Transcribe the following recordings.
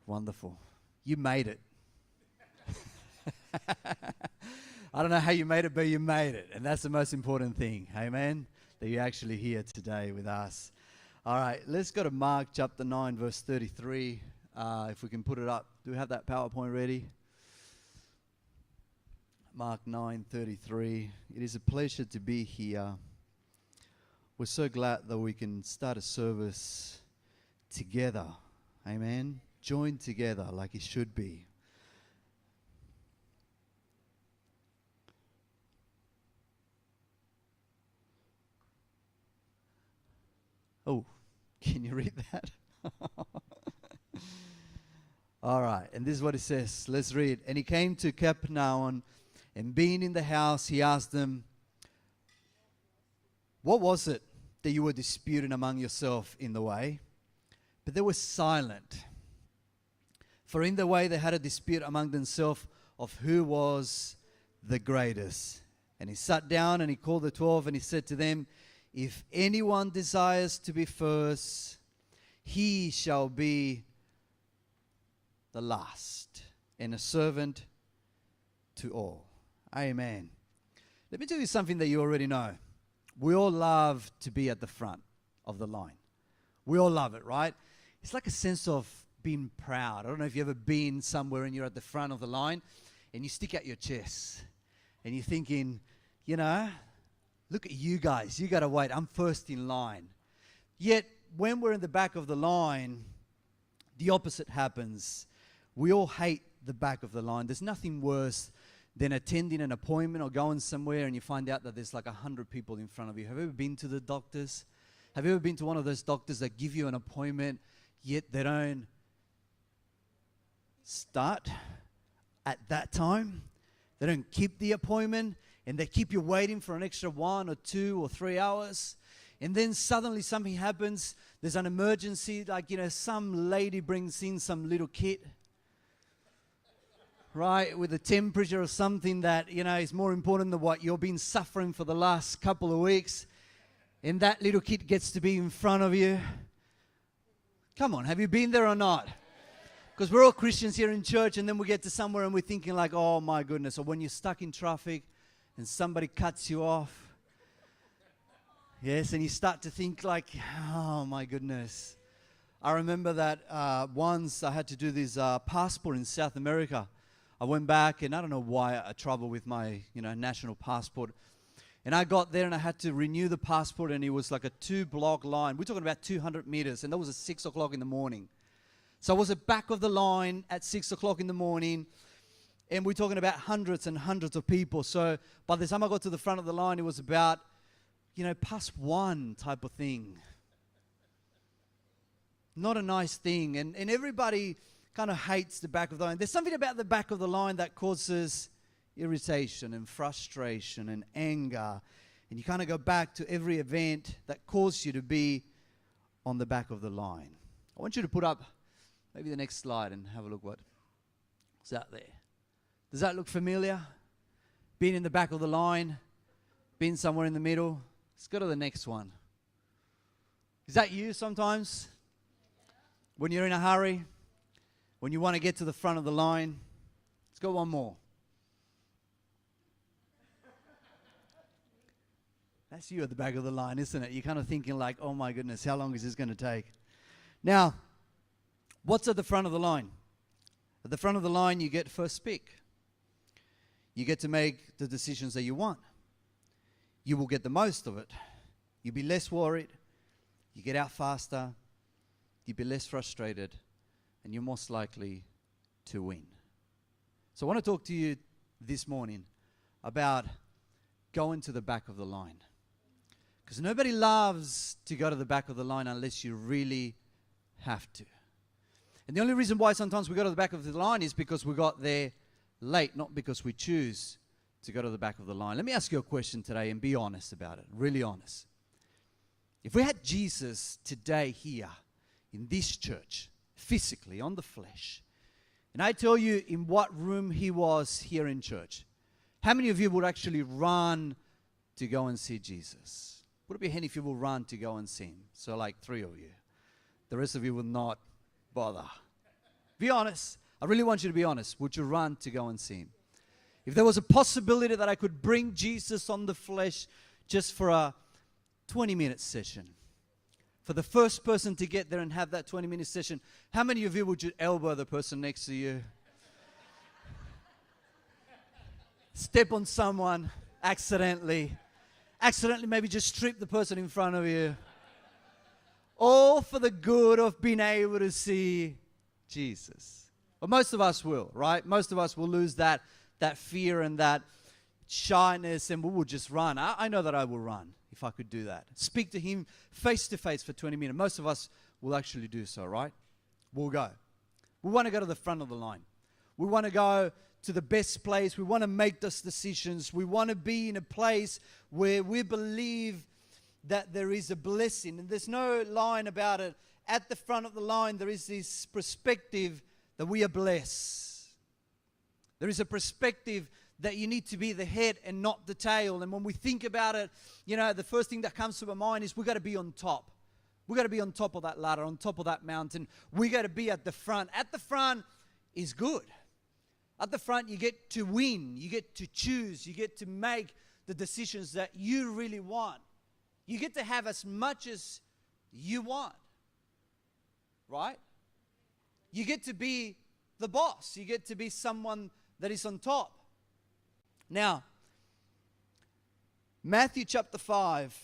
Wonderful. You made it. I don't know how you made it, but you made it. And that's the most important thing. Amen? That you're actually here today with us. All right, let's go to Mark chapter 9, verse 33. If we can put it up. Do we have that PowerPoint ready? Mark 9:33. It is a pleasure to be here. We're so glad that we can start a service together. Amen? Joined together like it should be. Oh, can you read that? All right, and this is what it says. Let's read. And he came to Capernaum, and being in the house, he asked them, "What was it that you were disputing among yourself in the way?" But they were silent. For in the way they had a dispute among themselves of who was the greatest. And he sat down and he called the 12 and he said to them, "If anyone desires to be first, he shall be the last and a servant to all." Amen. Let me tell you something that you already know. We all love to be at the front of the line. We all love it, right? It's like a sense of being proud. I don't know if you've ever been somewhere and you're at the front of the line and you stick out your chest and you're thinking, you know, look at you guys. You got to wait. I'm first in line. Yet, when we're in the back of the line, the opposite happens. We all hate the back of the line. There's nothing worse than attending an appointment or going somewhere and you find out that there's like 100 people in front of you. Have you ever been to the doctors? Have you ever been to one of those doctors that give you an appointment, yet they don't start at that time? They don't keep the appointment, and they keep you waiting for an extra 1 or 2 or 3 hours. And then suddenly something happens. There's an emergency, like, some lady brings in some little kit, right, with a temperature or something that, is more important than what you've been suffering for the last couple of weeks. And that little kid gets to be in front of you. Come on, have you been there or not? Because we're all Christians here in church, and then we get to somewhere and we're thinking like, oh my goodness. Or when you're stuck in traffic and somebody cuts you off. Yes, and you start to think like, oh my goodness. I remember that once I had to do this passport in South America. I went back, and I don't know why I troubled with my, national passport. And I got there, and I had to renew the passport, and it was like a 2-block line. We're talking about 200 meters, and that was at 6 o'clock in the morning. So I was at the back of the line at 6 o'clock in the morning, and we're talking about hundreds and hundreds of people. So by the time I got to the front of the line, it was about, past 1 type of thing. Not a nice thing. And everybody kind of hates the back of the line. There's something about the back of the line that causes irritation and frustration and anger. And you kind of go back to every event that caused you to be on the back of the line. I want you to put up maybe the next slide and have a look what's out there. Does that look familiar? Being in the back of the line, being somewhere in the middle. Let's go to the next one. Is that you sometimes? When you're in a hurry? When you want to get to the front of the line? Let's go one more. That's you at the back of the line, isn't it? You're kind of thinking like, oh my goodness, how long is this going to take? Now, what's at the front of the line? At the front of the line, you get first speak. You get to make the decisions that you want. You will get the most of it. You'll be less worried. You get out faster. You'll be less frustrated. And you're most likely to win. So I want to talk to you this morning about going to the back of the line. Because nobody loves to go to the back of the line unless you really have to. And the only reason why sometimes we go to the back of the line is because we got there late, not because we choose to go to the back of the line. Let me ask you a question today and be honest about it, really honest. If we had Jesus today here in this church, physically, on the flesh, and I tell you in what room he was here in church, how many of you would actually run to go and see Jesus? Put up your hand if you will run to go and see him. So like 3 of you. The rest of you will not bother. Be honest. I really want you to be honest. Would you run to go and see him? If there was a possibility that I could bring Jesus on the flesh just for a 20-minute session, for the first person to get there and have that 20-minute session, how many of you would you elbow the person next to you? Step on someone accidentally maybe just trip the person in front of you. All for the good of being able to see Jesus. But most of us will, right? Most of us will lose that fear and that shyness, and we will just run. I know that I will run if I could do that. Speak to him face to face for 20 minutes. Most of us will actually do so, right? We'll go. We want to go to the front of the line. We want to go to the best place. We want to make those decisions. We want to be in a place where we believe that there is a blessing. And there's no line about it. At the front of the line, there is this perspective that we are blessed. There is a perspective that you need to be the head and not the tail. And when we think about it, the first thing that comes to my mind is we've got to be on top. We've got to be on top of that ladder, on top of that mountain. We got to be at the front. At the front is good. At the front, you get to win. You get to choose. You get to make the decisions that you really want. You get to have as much as you want. Right? You get to be the boss. You get to be someone that is on top. Now, Matthew chapter 5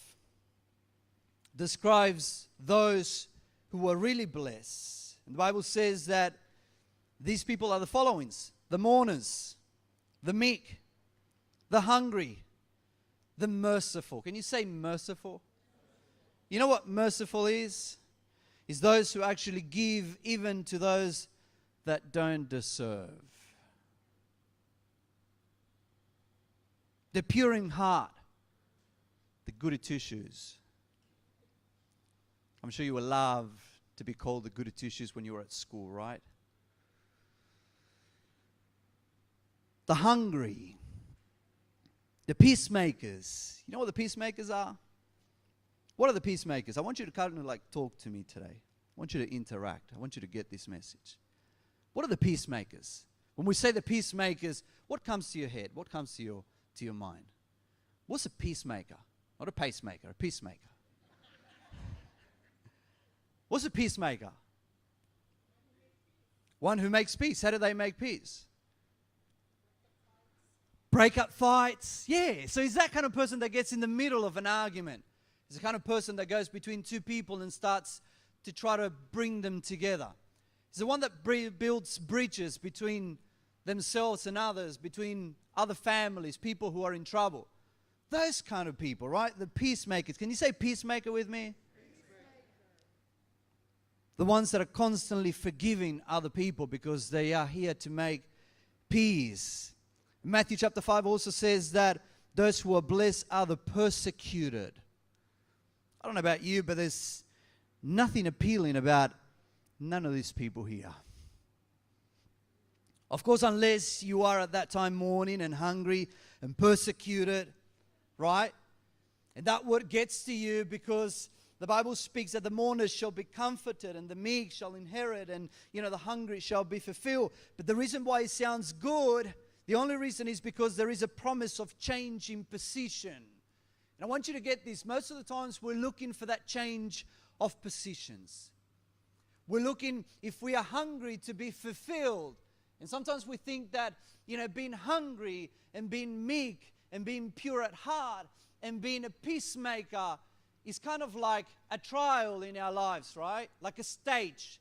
describes those who are really blessed. And the Bible says that these people are the followings: the mourners, the meek, the hungry, the merciful. Can you say merciful? You know what merciful is? Is those who actually give even to those that don't deserve. The pure in heart, the goody two-shoes. I'm sure you will love to be called the goody two-shoes when you were at school, right? The hungry, the peacemakers. You know what the peacemakers are? What are the peacemakers? I want you to kind of talk to me today. I want you to interact. I want you to get this message. What are the peacemakers? When we say the peacemakers, what comes to your head? What comes to your mind? What's a peacemaker? Not a pacemaker, a peacemaker. What's a peacemaker? One who makes peace. How do they make peace? Break up fights. Yeah, so he's that kind of person that gets in the middle of an argument. He's the kind of person that goes between two people and starts to try to bring them together. He's the one that builds bridges between themselves and others, between other families, people who are in trouble. Those kind of people, right? The peacemakers. Can you say peacemaker with me? The ones that are constantly forgiving other people because they are here to make peace. Matthew chapter 5 also says that those who are blessed are the persecuted. I don't know about you, but there's nothing appealing about none of these people here. Of course, unless you are at that time mourning and hungry and persecuted, right? And that word gets to you because the Bible speaks that the mourners shall be comforted and the meek shall inherit and, the hungry shall be fulfilled. But the reason why it sounds good, the only reason is because there is a promise of change in position. And I want you to get this. Most of the times we're looking for that change of positions. We're looking, if we are hungry, to be fulfilled. And sometimes we think that, being hungry and being meek and being pure at heart and being a peacemaker is kind of like a trial in our lives, right? Like a stage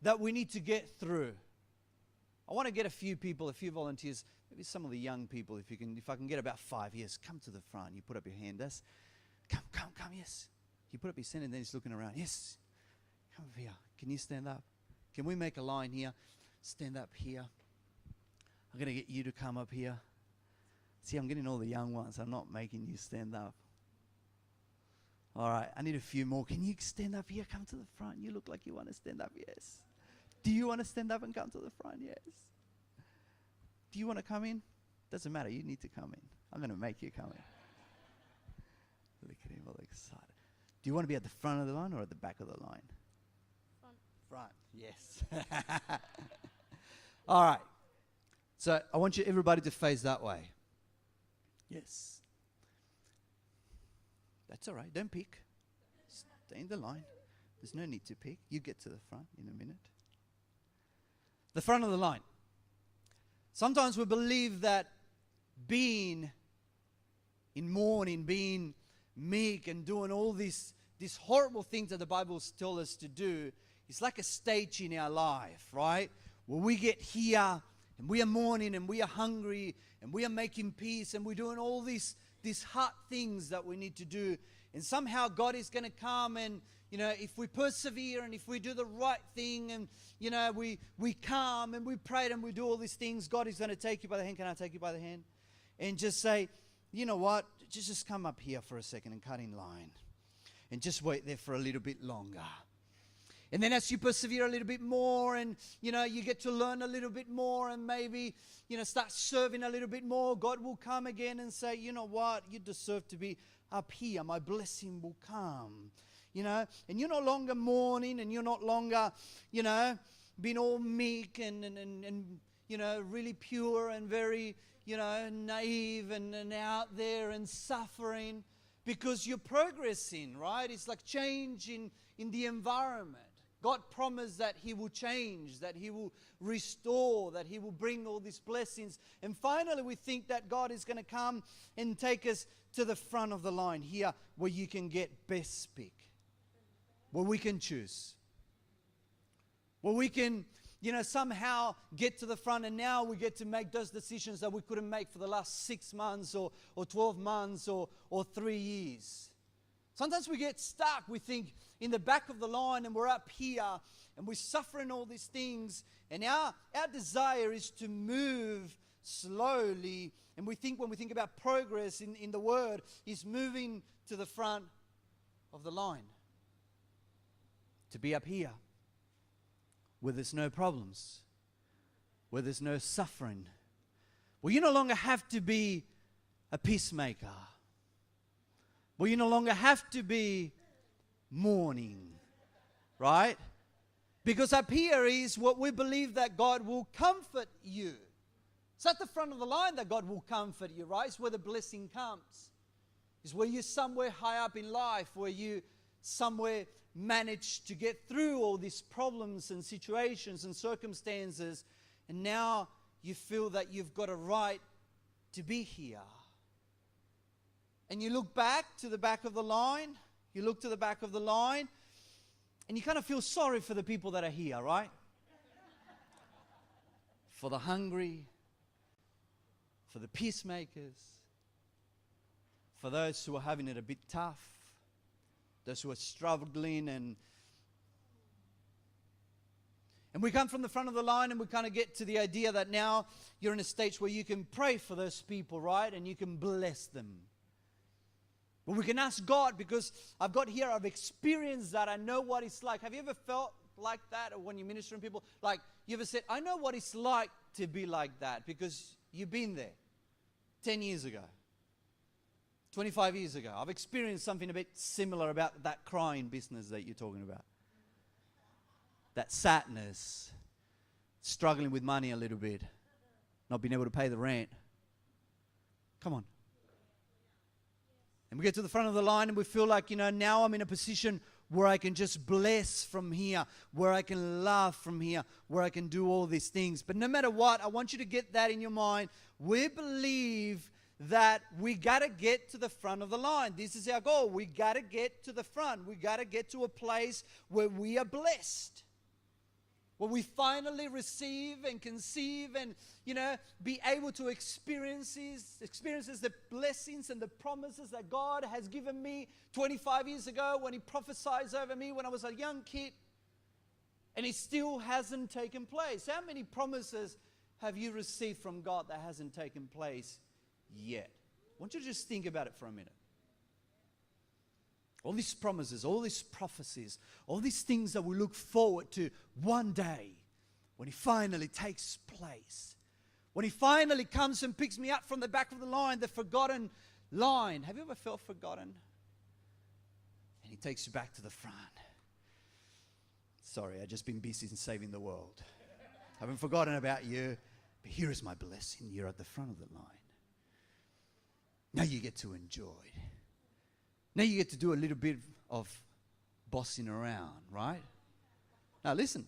that we need to get through. I want to get a few volunteers, maybe some of the young people, if I can get about 5 years, come to the front. You put up your hand. That's, come, yes. You put up your hand and then he's looking around. Yes, come over here. Can you stand up? Can we make a line here? Stand up here. I'm going to get you to come up here. See, I'm getting all the young ones. I'm not making you stand up. All right, I need a few more. Can you stand up here? Come to the front. You look like you want to stand up. Yes. Do you want to stand up and come to the front? Yes. Do you want to come in? Doesn't matter. You need to come in. I'm going to make you come in. Look at him all excited. Do you want to be at the front of the line or at the back of the line? Front. Yes. All right. So I want everybody to face that way. Yes. That's all right. Don't pick. Stay in the line. There's no need to pick. You get to the front in a minute. The front of the line. Sometimes we believe that being in mourning, being meek and doing all these horrible things that the Bible tells us to do is like a stage in our life, right? Where we get here and we are mourning and we are hungry and we are making peace and we're doing all these hard things that we need to do. And somehow God is going to come and, if we persevere and if we do the right thing and, we come and we pray and we do all these things, God is going to take you by the hand. Can I take you by the hand? And just say, you know what? Just come up here for a second and cut in line. And just wait there for a little bit longer. And then as you persevere a little bit more and, you get to learn a little bit more and maybe, start serving a little bit more, God will come again and say, you know what? You deserve to be up here. My blessing will come, And you're no longer mourning and you're not longer, being all meek and really pure and very, naive and out there and suffering because you're progressing, right? It's like change in the environment. God promised that He will change, that He will restore, that He will bring all these blessings. And finally, we think that God is going to come and take us to the front of the line here where you can get best pick, where we can choose, where we can, somehow get to the front and now we get to make those decisions that we couldn't make for the last 6 months or 12 months or 3 years. Sometimes we get stuck. We think in the back of the line and we're up here and we're suffering all these things. And our desire is to move slowly. And we think when we think about progress in the Word is moving to the front of the line. To be up here where there's no problems, where there's no suffering. Well, you no longer have to be a peacemaker. Well, you no longer have to be mourning, right? Because up here is what we believe that God will comfort you. It's at the front of the line that God will comfort you, right? It's where the blessing comes. It's where you're somewhere high up in life, where you somewhere manage to get through all these problems and situations and circumstances, and now you feel that you've got a right to be here. And you look back to the back of the line, you look to the back of the line, and you kind of feel sorry for the people that are here, right? For the hungry, for the peacemakers, for those who are having it a bit tough, those who are struggling and we come from the front of the line and we kind of get to the idea that now you're in a stage where you can pray for those people, right? And you can bless them. But we can ask God, because I've experienced that. I know what it's like. Have you ever felt like that? Or when you minister to people, like you ever said, I know what it's like to be like that, because you've been there 10 years ago, 25 years ago. I've experienced something a bit similar about that crying business that you're talking about. That sadness, struggling with money a little bit, not being able to pay the rent. Come on. And we get to the front of the line and we feel like, now I'm in a position where I can just bless from here, where I can love from here, where I can do all these things. But no matter what, I want you to get that in your mind. We believe that we got to get to the front of the line. This is our goal. We got to get to the front. We got to get to a place where we are blessed, where we finally receive and conceive and, be able to experiences the blessings and the promises that God has given me 25 years ago when He prophesied over me when I was a young kid, and it still hasn't taken place. How many promises have you received from God that hasn't taken place yet? I want you to just think about it for a minute. All these promises, all these prophecies, all these things that we look forward to one day when He finally takes place. When He finally comes and picks me up from the back of the line, the forgotten line. Have you ever felt forgotten? And He takes you back to the front. Sorry, I've just been busy in saving the world. Haven't forgotten about you. But here is my blessing. You're at the front of the line. Now you get to enjoy. Now you get to do a little bit of bossing around, right? Now listen.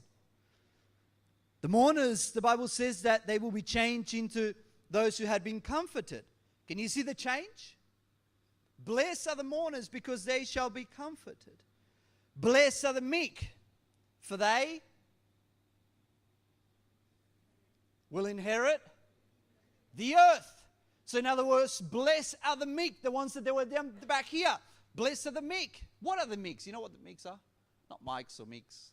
The mourners, the Bible says that they will be changed into those who had been comforted. Can you see the change? Blessed are the mourners, because they shall be comforted. Blessed are the meek, for they will inherit the earth. So in other words, blessed are the meek, the ones that they were down back here. Blessed are the meek. What are the meeks? You know what the meeks are? Not Mikes or meeks.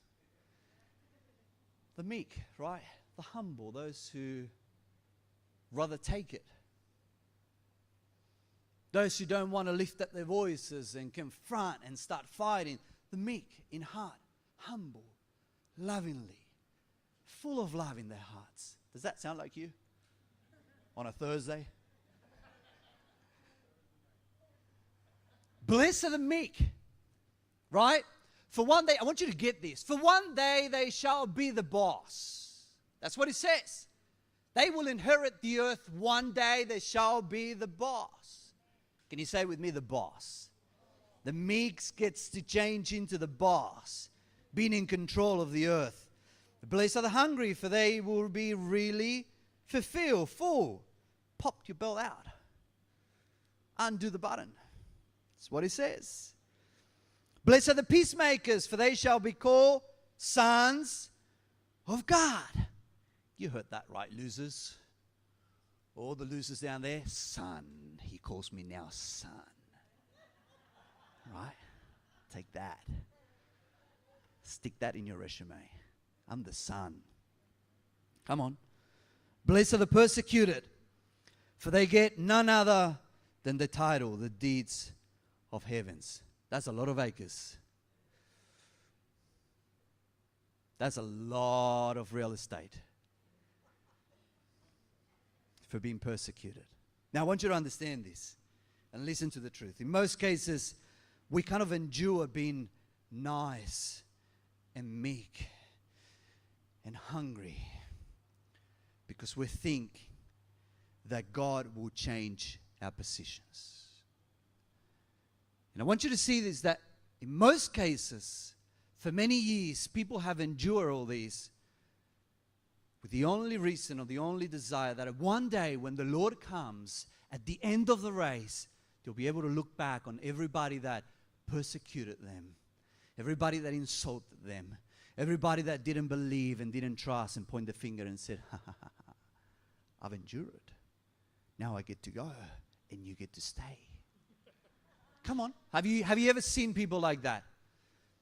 The meek, right? The humble, those who rather take it. Those who don't want to lift up their voices and confront and start fighting. The meek in heart, humble, lovingly, full of love in their hearts. Does that sound like you? On a Thursday? Blessed are the meek, right? For one day, I want you to get this. For one day they shall be the boss. That's what it says. They will inherit the earth. One day they shall be the boss. Can you say with me, the boss? The meeks gets to change into the boss, being in control of the earth. Blessed are the hungry, for they will be really fulfilled, full. Pop your belt out. Undo the button. That's what it says. Blessed are the peacemakers, for they shall be called sons of God. You heard that right, losers. All the losers down there, son. He calls me now son. Right? Take that. Stick that in your resume. I'm the son. Come on. Blessed are the persecuted, for they get none other than the title, the deeds of heavens. That's a lot of acres. That's a lot of real estate for being persecuted. Now, I want you to understand this and listen to the truth. In most cases, we kind of endure being nice and meek and hungry because we think that God will change our positions. And I want you to see this, that in most cases, for many years, people have endured all these with the only reason or the only desire that one day when the Lord comes at the end of the race, they'll be able to look back on everybody that persecuted them, everybody that insulted them, everybody that didn't believe and didn't trust and point the finger and said, ha, ha, ha, ha, I've endured. Now I get to go and you get to stay. Come on. Have you ever seen people like that?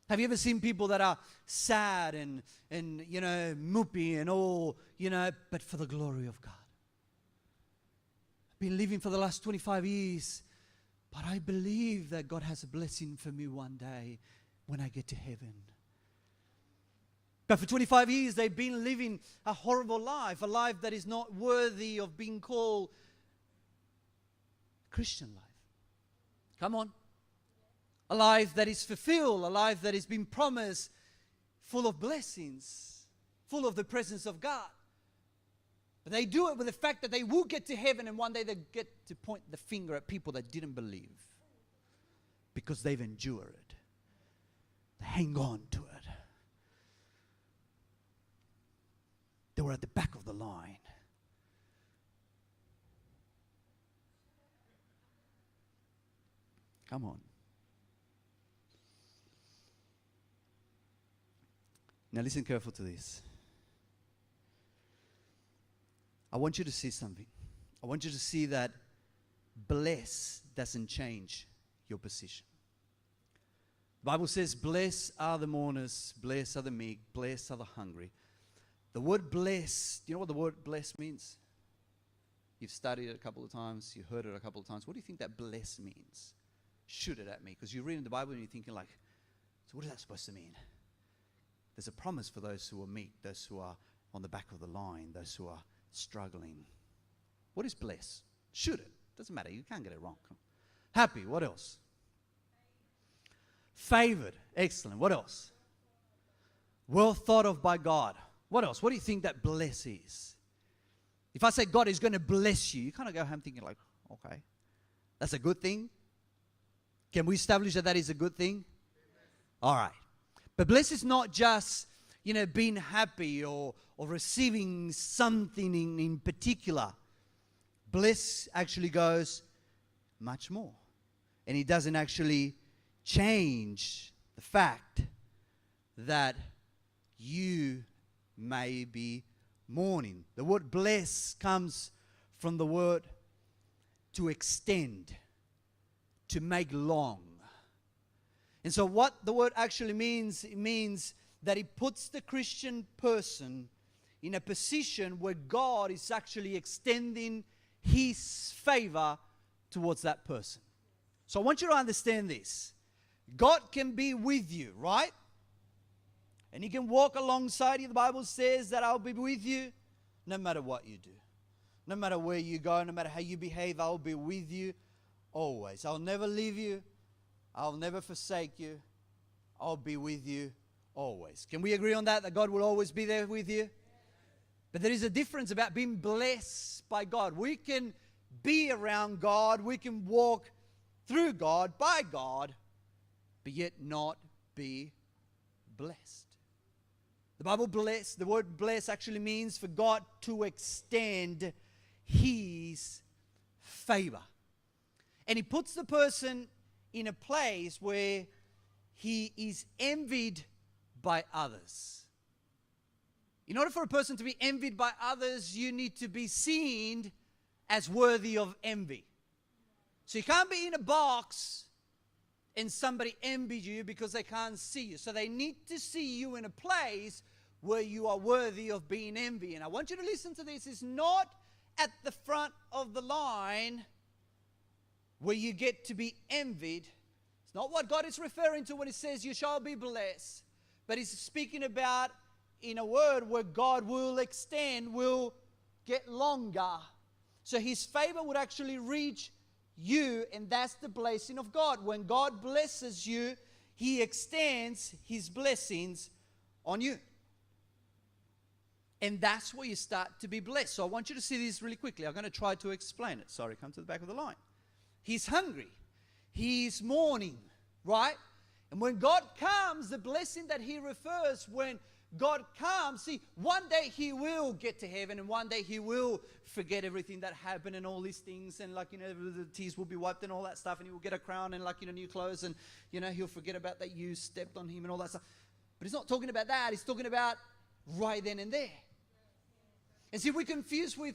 Have you ever seen people that are sad and moopy and all, but for the glory of God? I've been living for the last 25 years, but I believe that God has a blessing for me one day when I get to heaven. But for 25 years, they've been living a horrible life, a life that is not worthy of being called Christian life. Come on. A life that is fulfilled, a life that has been promised, full of blessings, full of the presence of God. But they do it with the fact that they will get to heaven and one day they get to point the finger at people that didn't believe because they've endured. They hang on to it. They were at the back of the line. Come on. Now listen careful to this. I want you to see something. I want you to see that bless doesn't change your position. The Bible says, blessed are the mourners, blessed are the meek, blessed are the hungry. The word bless, do you know what the word bless means? You've studied it a couple of times, you heard it a couple of times. What do you think that bless means? Shoot it at me, because you're reading the Bible and you're thinking like, so what is that supposed to mean? There's a promise for those who are meek, those who are on the back of the line, those who are struggling. What is bless? Shoot it. Doesn't matter. You can't get it wrong. Happy. What else? Favored. Excellent. What else? Well thought of by God. What else? What do you think that bless is? If I say God is going to bless you, you kind of go home thinking like, okay, that's a good thing. Can we establish that that is a good thing? All right. But bless is not just, being happy or receiving something in particular. Bless actually goes much more. And it doesn't actually change the fact that you may be mourning. The word bless comes from the word to extend, to make long. And so what the word actually means, it means that it puts the Christian person in a position where God is actually extending His favor towards that person. So I want you to understand this. God can be with you, right? And He can walk alongside you. The Bible says that I'll be with you no matter what you do. No matter where you go, no matter how you behave, I'll be with you always. I'll never leave you. I'll never forsake you. I'll be with you always. Can we agree on that? That God will always be there with you? But there is a difference about being blessed by God. We can be around God. We can walk through God, by God, but yet not be blessed. The word bless actually means for God to extend His favor. And He puts the person in a place where he is envied by others. In order for a person to be envied by others, you need to be seen as worthy of envy. So you can't be in a box and somebody envies you because they can't see you. So they need to see you in a place where you are worthy of being envied. And I want you to listen to this. It's not at the front of the line where you get to be envied. It's not what God is referring to when He says you shall be blessed. But He's speaking about in a word where God will extend, will get longer. So His favor would actually reach you, and that's the blessing of God. When God blesses you, He extends His blessings on you. And that's where you start to be blessed. So I want you to see this really quickly. I'm going to try to explain it. Sorry, come to the back of the line. He's hungry. He's mourning, right? And when God comes, the blessing that He refers, when God comes, see, one day He will get to heaven, and one day He will forget everything that happened and all these things, and the tears will be wiped and all that stuff, and He will get a crown and new clothes, and He'll forget about that you stepped on Him and all that stuff. But He's not talking about that. He's talking about right then and there. And see, we're confused with,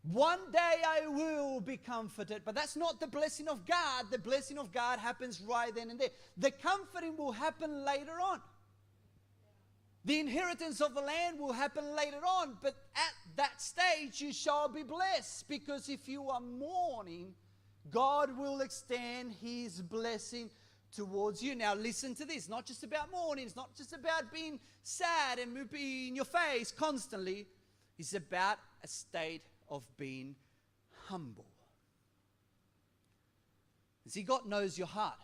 one day I will be comforted. But that's not the blessing of God. The blessing of God happens right then and there. The comforting will happen later on. The inheritance of the land will happen later on. But at that stage, you shall be blessed. Because if you are mourning, God will extend His blessing towards you. Now listen to this. Not just about mourning. It's not just about being sad and being in your face constantly. It's about a state of being humble. You see, God knows your heart.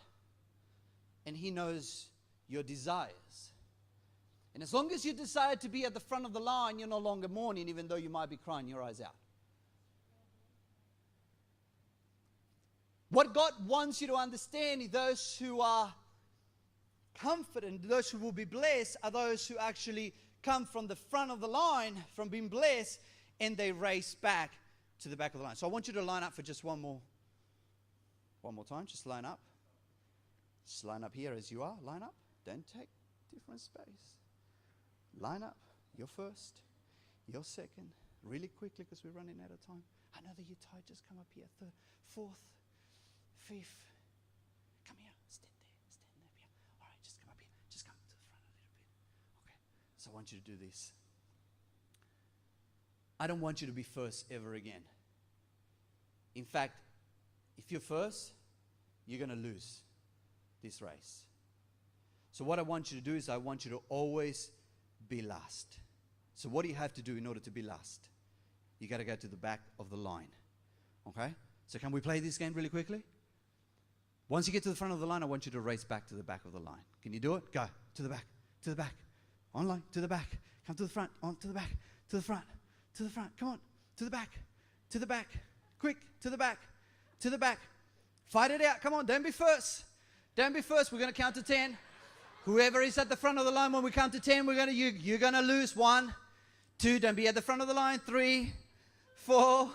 And He knows your desires. And as long as you decide to be at the front of the line, you're no longer mourning, even though you might be crying your eyes out. What God wants you to understand is those who are confident, those who will be blessed, are those who actually come from the front of the line, from being blessed, and they race back to the back of the line. So I want you to line up for just one more time. Just line up. Just line up here as you are. Line up. Don't take different space. Line up. You're first. You're second. Really quickly because we're running out of time. I know that you're tired. Just come up here. Third, fourth, fifth. Come here. Stand there. All right, just come up here. Just come to the front a little bit. Okay. So I want you to do this. I don't want you to be first ever again. In fact, if you're first, you're going to lose this race. So what I want you to do is I want you to always be last. So what do you have to do in order to be last? You got to go to the back of the line. Okay? So can we play this game really quickly? Once you get to the front of the line, I want you to race back to the back of the line. Can you do it? Go. To the back. To the back. online, to the back, come to the front, on to the back, to the front, to the front, come on, to the back, quick, to the back, to the back. Fight it out, come on, don't be first. Don't be first, we're going to count to 10. Whoever is at the front of the line when we count to 10, you're going to lose. 1, 2, don't be at the front of the line. 3, 4,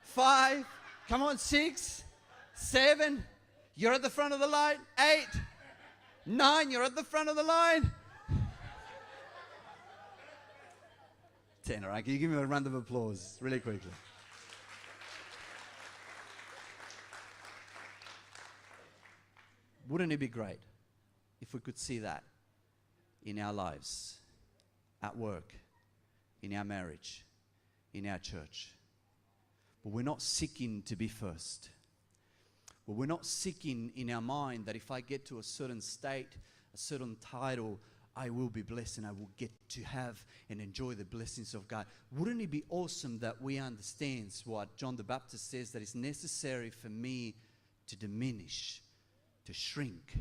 5, come on, 6, 7, you're at the front of the line. 8, 9, you're at the front of the line. 10, all right? Can you give me a round of applause really quickly? Wouldn't it be great if we could see that in our lives, at work, in our marriage, in our church? But we're not seeking to be first. But we're not seeking in our mind that if I get to a certain state, a certain title, I will be blessed and I will get to have and enjoy the blessings of God. Wouldn't it be awesome that we understand what John the Baptist says, that it's necessary for me to diminish, to shrink,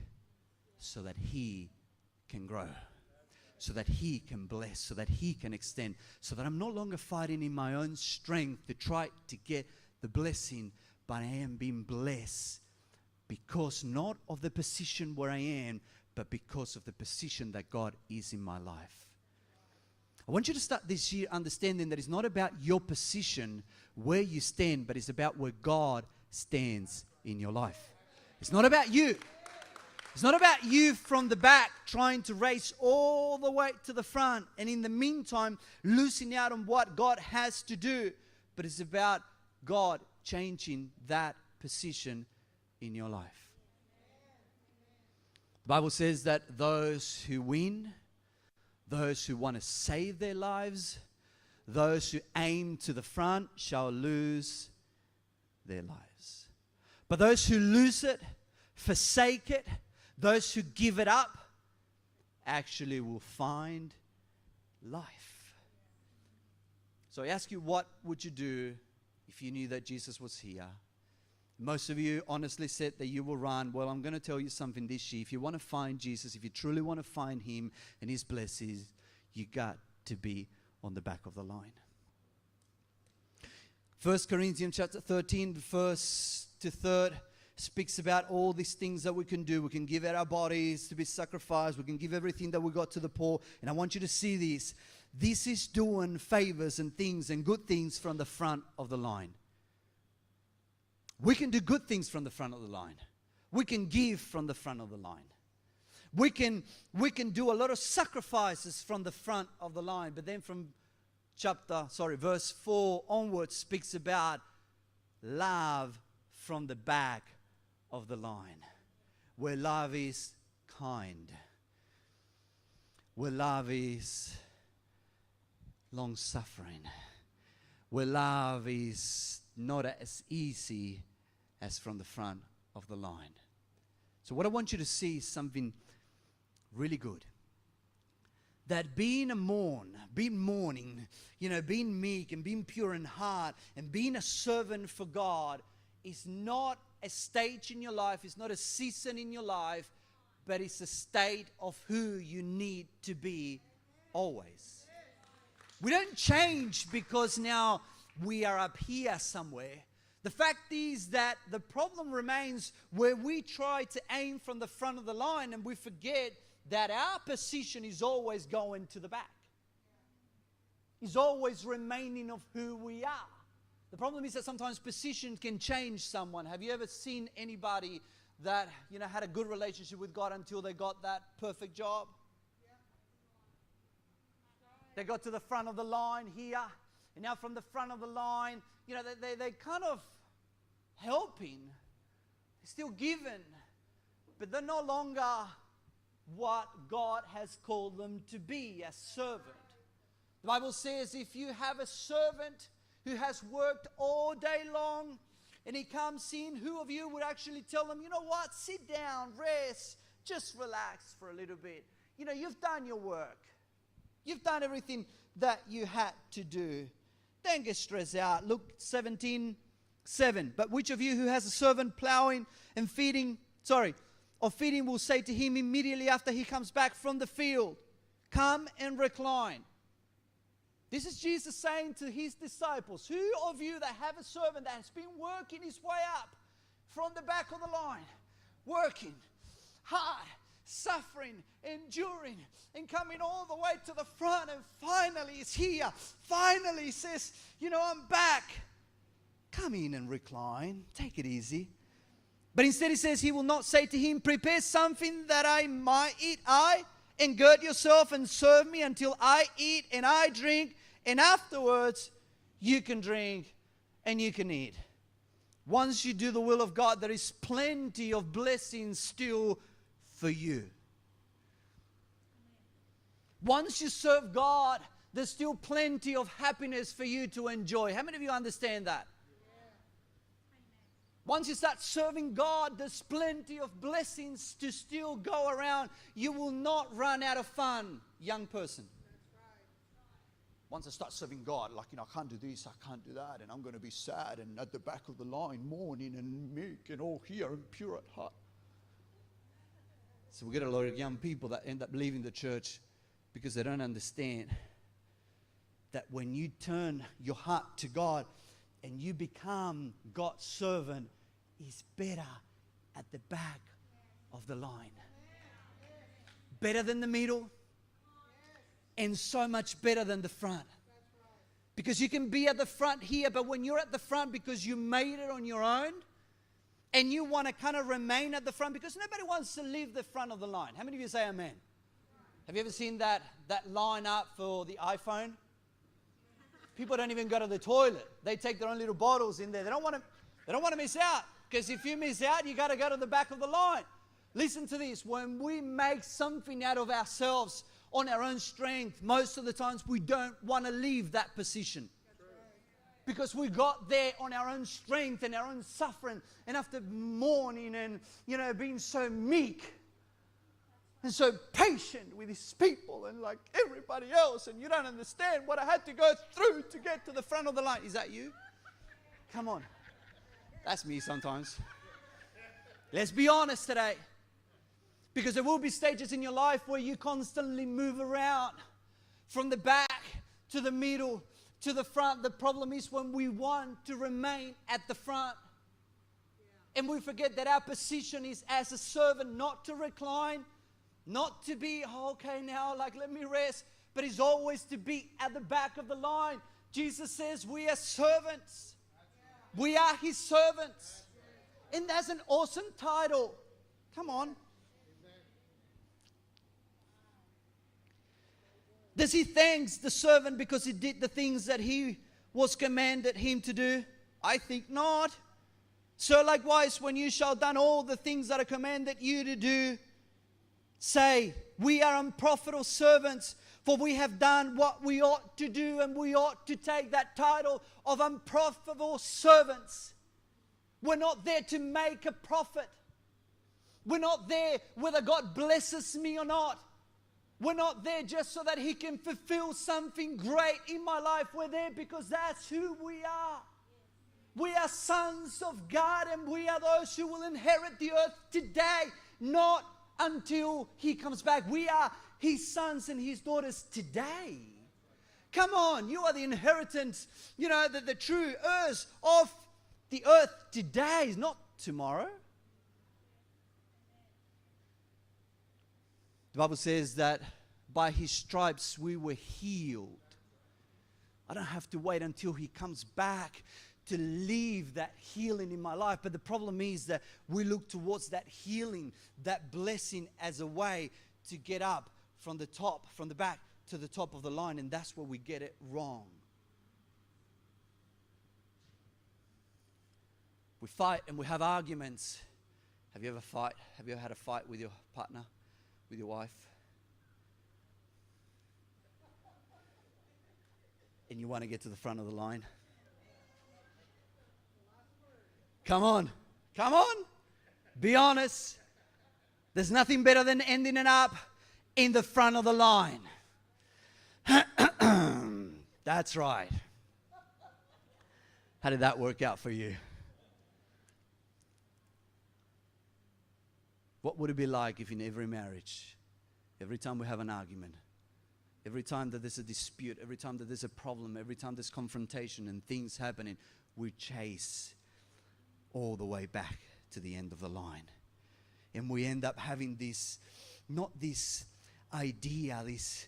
so that He can grow, so that He can bless, so that He can extend, so that I'm no longer fighting in my own strength to try to get the blessing, but I am being blessed because not of the position where I am, but because of the position that God is in my life. I want you to start this year understanding that it's not about your position, where you stand, but it's about where God stands in your life. It's not about you. It's not about you from the back trying to race all the way to the front and in the meantime losing out on what God has to do. But it's about God changing that position in your life. The Bible says that those who win, those who want to save their lives, those who aim to the front shall lose their lives. But those who lose it, forsake it, those who give it up, actually will find life. So I ask you, what would you do if you knew that Jesus was here? Most of you honestly said that you will run. Well, I'm going to tell you something this year. If you want to find Jesus, if you truly want to find Him and His blessings, you got to be on the back of the line. 1 Corinthians chapter 13, verse to 3rd, speaks about all these things that we can do. We can give out our bodies to be sacrificed. We can give everything that we got to the poor. And I want you to see this. This is doing favors and things and good things from the front of the line. We can do good things from the front of the line. We can give from the front of the line. We can do a lot of sacrifices from the front of the line. But then from verse 4 onwards speaks about love from the back of the line, where love is kind, where love is long-suffering, where love is not as easy as from the front of the line. So what I want you to see is something really good. That being mourning, being meek and being pure in heart and being a servant for God is not a stage in your life, it's not a season in your life, but it's a state of who you need to be always. We don't change because now we are up here somewhere. The fact is that the problem remains where we try to aim from the front of the line and we forget that our position is always going to the back. Is always remaining of who we are. The problem is that sometimes position can change someone. Have you ever seen anybody that, had a good relationship with God until they got that perfect job? They got to the front of the line here, and now from the front of the line, they're kind of helping. They're still giving, but they're no longer what God has called them to be, a servant. The Bible says if you have a servant who has worked all day long and he comes in, who of you would actually tell them, you know what, sit down, rest, just relax for a little bit. You've done your work. You've done everything that you had to do. Don't get stressed out. Luke 17:7. But which of you who has a servant plowing and feeding will say to him immediately after he comes back from the field, Come and recline. This is Jesus saying to his disciples, who of you that have a servant that has been working his way up from the back of the line, working hard, suffering, enduring, and coming all the way to the front, and finally is here, finally says, I'm back. Come in and recline. Take it easy. But instead he says, he will not say to him, prepare something that I might eat. And gird yourself and serve me until I eat and I drink, and afterwards you can drink and you can eat. Once you do the will of God, there is plenty of blessings still for you. Once you serve God, there's still plenty of happiness for you to enjoy. How many of you understand that? Once you start serving God, there's plenty of blessings to still go around. You will not run out of fun, young person. Once I start serving God, I can't do this, I can't do that, and I'm going to be sad and at the back of the line, mourning and meek and all here and pure at heart. So we get a lot of young people that end up leaving the church because they don't understand that when you turn your heart to God and you become God's servant, is better at the back of the line. Better than the middle, and so much better than the front. Because you can be at the front here, but when you're at the front because you made it on your own, and you want to kind of remain at the front, because nobody wants to leave the front of the line. How many of you say amen? Have you ever seen that line up for the iPhone? People don't even go to the toilet. They take their own little bottles in there. They don't want to miss out. Because if you miss out, you got to go to the back of the line. Listen to this. When we make something out of ourselves on our own strength, most of the times we don't want to leave that position. Because we got there on our own strength and our own suffering, and after mourning and, being so meek and so patient with his people and like everybody else, and you don't understand what I had to go through to get to the front of the line. Is that you? Come on. That's me sometimes. Let's be honest today. Because there will be stages in your life where you constantly move around from the back to the middle to the front. The problem is when we want to remain at the front. And we forget that our position is as a servant, not to recline, not to be, okay, now, let me rest, but it's always to be at the back of the line. Jesus says we are servants. We are his servants. And that's an awesome title. Come on. Does he thanks the servant because he did the things that he was commanded him to do? I think not. So likewise, when you shall done all the things that are commanded you to do, say, we are unprofitable servants, for we have done what we ought to do, and we ought to take that title of unprofitable servants. We're not there to make a profit. We're not there whether God blesses me or not. We're not there just so that he can fulfill something great in my life. We're there because that's who we are. We are sons of God, and we are those who will inherit the earth today, not until he comes back. We are his sons and his daughters today. Come on, you are the inheritance, the true heirs of the earth today, not tomorrow. The Bible says that by his stripes we were healed. I don't have to wait until he comes back to leave that healing in my life. But the problem is that we look towards that healing, that blessing as a way to get up from the top, from the back to the top of the line. And that's where we get it wrong. We fight and we have arguments. Have you ever had a fight with your partner, with your wife? And you want to get to the front of the line? Come on. Be honest. There's nothing better than ending it up in the front of the line. That's right. How did that work out for you? What would it be like if in every marriage, every time we have an argument, Every time that there's a dispute, every time that there's a problem, every time there's confrontation and things happening, we chase all the way back to the end of the line. And we end up having this, not this idea, this,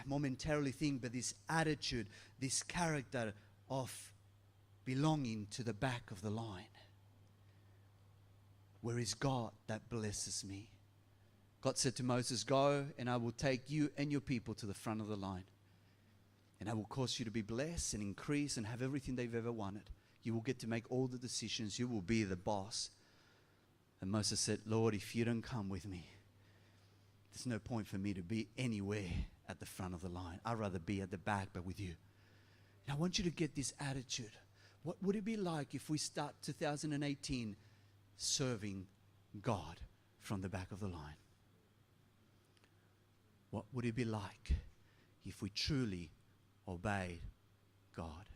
momentarily thing, but this attitude, this character of belonging to the back of the line. Where is God that blesses me? God said to Moses, go and I will take you and your people to the front of the line. And I will cause you to be blessed and increase and have everything they've ever wanted. You will get to make all the decisions. You will be the boss. And Moses said, Lord, if you don't come with me, there's no point for me to be anywhere at the front of the line. I'd rather be at the back, but with you. And I want you to get this attitude. What would it be like if we start 2018 serving God from the back of the line? What would it be like if we truly obeyed God?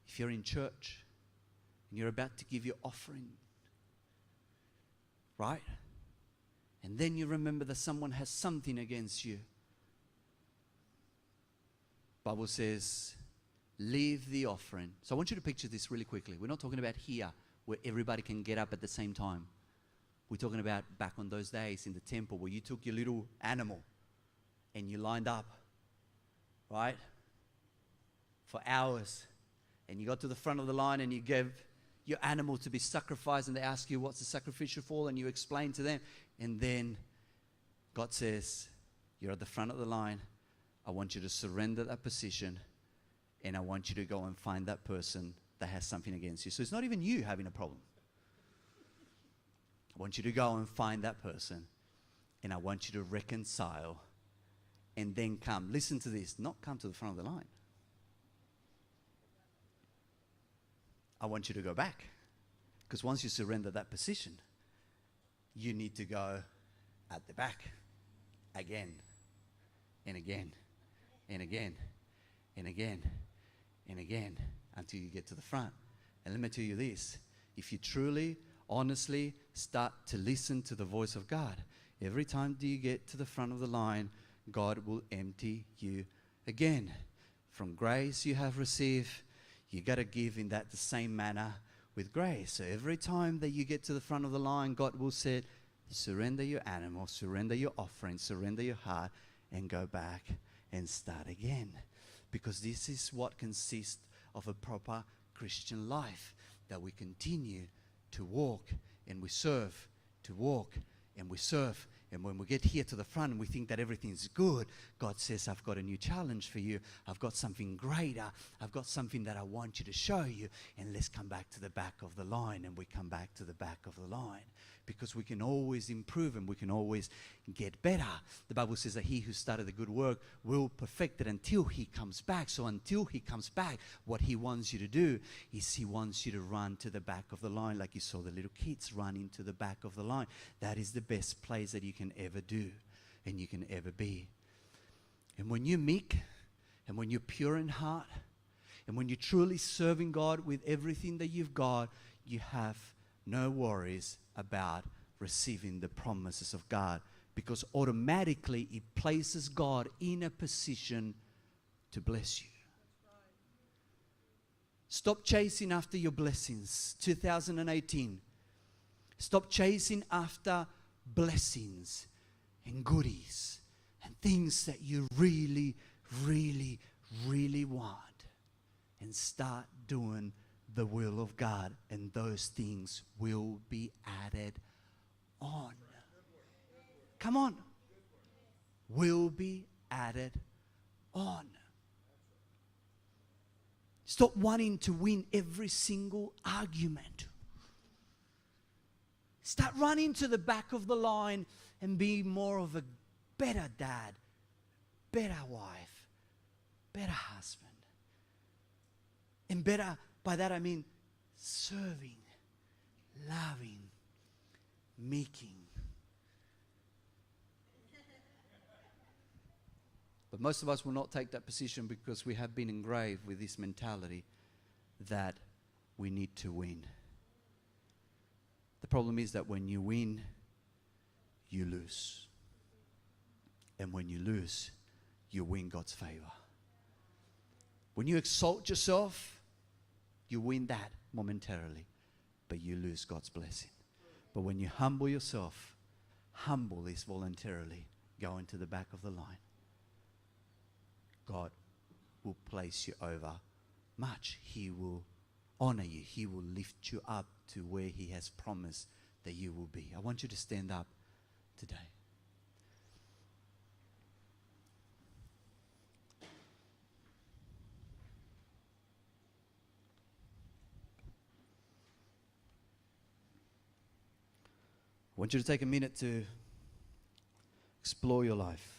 If you're in church and you're about to give your offering, right? And then you remember that someone has something against you. Bible says, leave the offering. So I want you to picture this really quickly. We're not talking about here where everybody can get up at the same time. We're talking about back on those days in the temple where you took your little animal and you lined up, right, for hours. And you got to the front of the line and you gave your animal to be sacrificed, and they ask you what's the sacrificial for, and you explain to them. And then God says, you're at the front of the line. I want you to surrender that position, and I want you to go and find that person that has something against you. So it's not even you having a problem. I want you to go and find that person, and I want you to reconcile, and then come. Listen to this. Not come to the front of the line. I want you to go back. Because once you surrender that position, you need to go at the back again and again and again and again and again until you get to the front. And let me tell you this. If you truly, honestly start to listen to the voice of God, every time that you get to the front of the line, God will empty you again. From grace you have received, you got to give in that the same manner with grace. So every time that you get to the front of the line, God will say, surrender your animal, surrender your offering, surrender your heart, and go back and start again. Because this is what consists of a proper Christian life, that we continue to walk and we serve, to walk and we serve. And when we get here to the front and we think that everything's good, God says, I've got a new challenge for you. I've got something greater. I've got something that I want you to show you. And let's come back to the back of the line. And we come back to the back of the line. Because we can always improve and we can always get better. The Bible says that he who started the good work will perfect it until he comes back. So until he comes back, what he wants you to do is he wants you to run to the back of the line, like you saw the little kids running to the back of the line. That is the best place that you can ever do and you can ever be. And when you're meek and when you're pure in heart and when you're truly serving God with everything that you've got, you have no worries about receiving the promises of God, because automatically it places God in a position to bless you. Stop chasing after your blessings. 2018. Stop chasing after blessings and goodies and things that you really, really, really want, and start doing the will of God, and those things will be added on. Come on. Will be added on. Stop wanting to win every single argument. Start running to the back of the line and be more of a better dad, better wife, better husband, and better. By that I mean serving, loving, making. But most of us will not take that position because we have been engraved with this mentality that we need to win. The problem is that when you win, you lose. And when you lose, you win God's favor. When you exalt yourself, you win that momentarily, but you lose God's blessing. But when you humble yourself, humble is voluntarily going to the back of the line. God will place you over much. He will honor you. He will lift you up to where He has promised that you will be. I want you to stand up today. I want you to take a minute to explore your life.